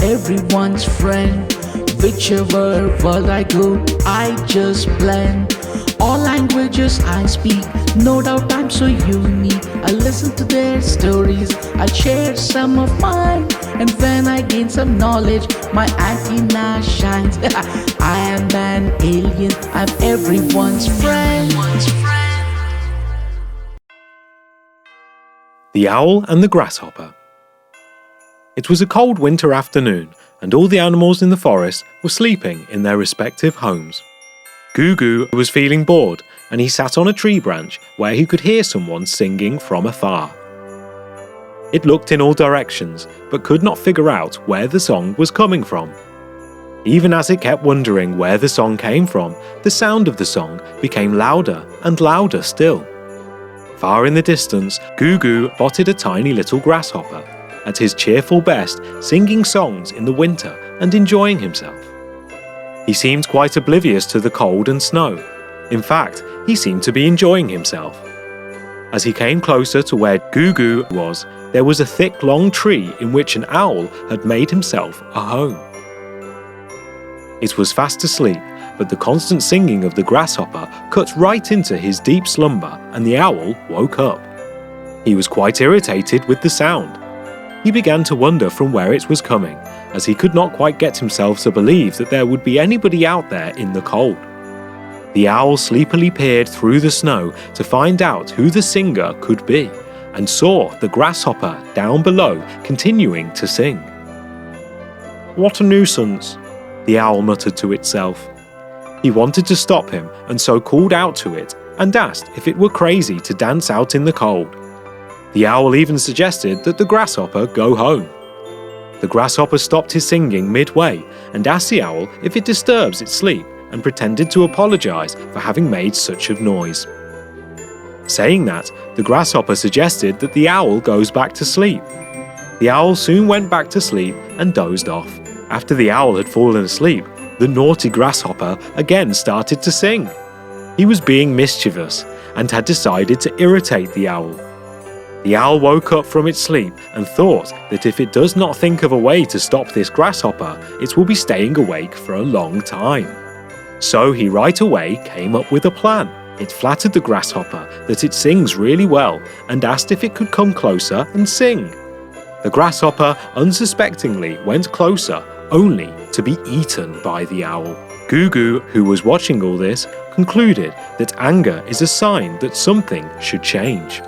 everyone's friend. Whichever world I go, I just blend. All languages I speak, no doubt I'm so unique. I listen to their stories, I share some of mine. And when I gain some knowledge, my antenna shines. I am an alien, I'm everyone's friend. The Owl and the Grasshopper. It was a cold winter afternoon, and all the animals in the forest were sleeping in their respective homes. Gugu was feeling bored, and he sat on a tree branch where he could hear someone singing from afar. It looked in all directions, but could not figure out where the song was coming from. Even as it kept wondering where the song came from, the sound of the song became louder and louder still. Far in the distance, Gugu spotted a tiny little grasshopper, at his cheerful best, singing songs in the winter and enjoying himself. He seemed quite oblivious to the cold and snow. In fact, he seemed to be enjoying himself. As he came closer to where Gugu was, there was a thick, long tree in which an owl had made himself a home. It was fast asleep, but the constant singing of the grasshopper cut right into his deep slumber, and the owl woke up. He was quite irritated with the sound. He began to wonder from where it was coming, as he could not quite get himself to believe that there would be anybody out there in the cold. The owl sleepily peered through the snow to find out who the singer could be, and saw the grasshopper down below continuing to sing. "What a nuisance," the owl muttered to itself. He wanted to stop him, and so called out to it and asked if it were crazy to dance out in the cold. The owl even suggested that the grasshopper go home. The grasshopper stopped his singing midway and asked the owl if it disturbs its sleep, and pretended to apologize for having made such a noise. Saying that, the grasshopper suggested that the owl goes back to sleep. The owl soon went back to sleep and dozed off. After the owl had fallen asleep, the naughty grasshopper again started to sing. He was being mischievous and had decided to irritate the owl. The owl woke up from its sleep and thought that if it does not think of a way to stop this grasshopper, it will be staying awake for a long time. So he right away came up with a plan. It flattered the grasshopper that it sings really well and asked if it could come closer and sing. The grasshopper unsuspectingly went closer, only to be eaten by the owl. Gugu, who was watching all this, concluded that anger is a sign that something should change.